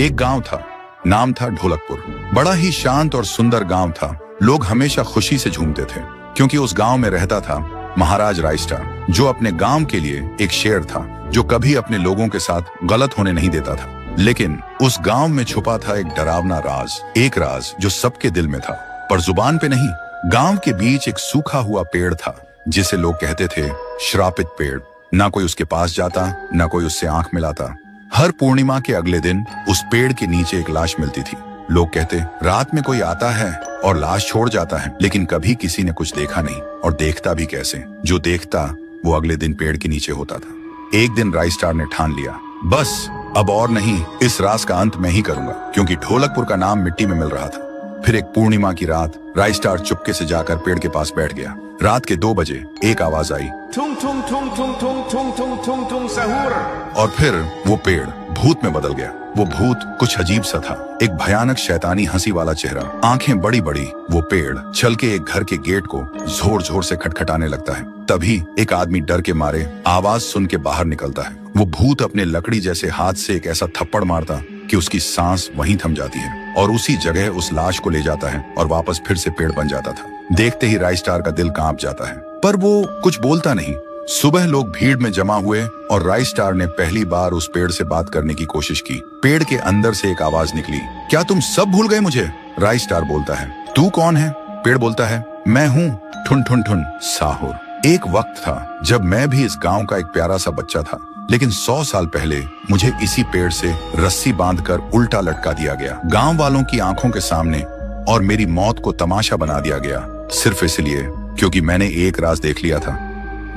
एक गांव था, नाम था ढोलकपुर। बड़ा ही शांत और सुंदर गांव था। लोग हमेशा खुशी से झूमते थे क्योंकि उस गांव में रहता था महाराज रायस्टार, जो अपने गांव के लिए एक शेर था जो कभी अपने लोगों के साथ गलत होने नहीं देता था। लेकिन उस गांव में छुपा था एक डरावना राज, एक राज जो सबके दिल में था पर जुबान पे नहीं। गांव के बीच एक सूखा हुआ पेड़ था जिसे लोग कहते थे श्रापित पेड़। ना कोई उसके पास जाता, ना कोई उससे आंख मिलाता। हर पूर्णिमा के अगले दिन उस पेड़ के नीचे एक लाश मिलती थी। लोग कहते रात में कोई आता है और लाश छोड़ जाता है, लेकिन कभी किसी ने कुछ देखा नहीं और देखता भी कैसे। जो देखता वो अगले दिन पेड़ के नीचे होता था। एक दिन रायस्टार ने ठान लिया, बस अब और नहीं, इस राज का अंत मैं ही करूंगा, क्योंकि ढोलकपुर का नाम मिट्टी में मिल रहा था। फिर एक पूर्णिमा की रात रायस्टार चुपके से जाकर पेड़ के पास बैठ गया। रात के 2 बजे एक आवाज आई, ठुंग ठुंग ठुंग ठुंग ठुंग ठुंग ठुंग ठुंग ठुंग सहूर। और फिर वो पेड़ भूत में बदल गया। वो भूत कुछ अजीब सा था, एक भयानक शैतानी हंसी वाला चेहरा, आंखें बड़ी बड़ी। वो पेड़ चल के एक घर के गेट को जोर जोर से खटखटाने लगता है। तभी एक आदमी डर के मारे आवाज सुन के बाहर निकलता है। वो भूत अपने लकड़ी जैसे हाथ से एक ऐसा थप्पड़ मारता कि उसकी सांस वहीं थम जाती है और उसी जगह उस लाश को ले जाता है और वापस फिर से पेड़ बन जाता था। देखते ही रायस्टार का दिल कांप जाता है, पर वो कुछ बोलता नहीं। सुबह लोग भीड़ में जमा हुए और रायस्टार ने पहली बार उस पेड़ से बात करने की कोशिश की। पेड़ के अंदर से एक आवाज निकली, क्या तुम सब भूल गए मुझे? रायस्टार बोलता है, तू कौन है? पेड़ बोलता है, मैं हूँ ठुन ठुन ठुन साहुर। एक वक्त था जब मैं भी इस गांव का एक प्यारा सा बच्चा था, लेकिन 100 साल पहले मुझे इसी पेड़ से रस्सी बांधकर उल्टा लटका दिया गया, गांव वालों की आंखों के सामने, और मेरी मौत को तमाशा बना दिया गया, सिर्फ इसलिए क्योंकि मैंने एक राज देख लिया था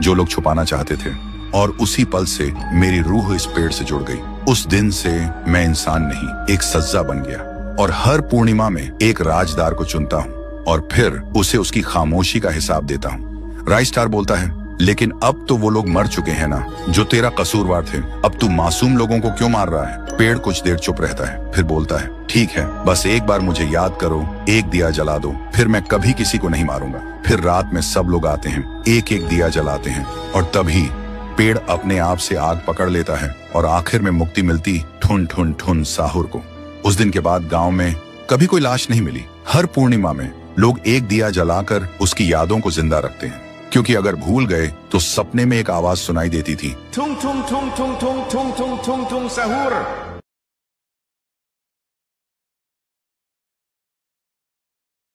जो लोग छुपाना चाहते थे। और उसी पल से मेरी रूह इस पेड़ से जुड़ गई। उस दिन से मैं इंसान नहीं, एक सज्जा बन गया और हर पूर्णिमा में एक राजदार को चुनता हूँ और फिर उसे उसकी खामोशी का हिसाब देता हूँ। रायस्टार बोलता है, लेकिन अब तो वो लोग मर चुके हैं ना जो तेरा कसूरवार थे। अब तू मासूम लोगों को क्यों मार रहा है? पेड़ कुछ देर चुप रहता है, फिर बोलता है, ठीक है, बस एक बार मुझे याद करो, एक दिया जला दो, फिर मैं कभी किसी को नहीं मारूंगा। फिर रात में सब लोग आते हैं, एक एक दिया जलाते हैं और तभी पेड़ अपने आप से आग पकड़ लेता है और आखिर में मुक्ति मिलती ठुन ठुन ठुन साहुर को। उस दिन के बाद गांव में कभी कोई लाश नहीं मिली। हर पूर्णिमा में लोग एक दिया जलाकर उसकी यादों को जिंदा रखते हैं, क्योंकि अगर भूल गए तो सपने में एक आवाज सुनाई देती थी, ठुंग ठुंग ठुंग ठुंग ठुंग ठुंग ठुंग ठुंग ठुंग सहूर।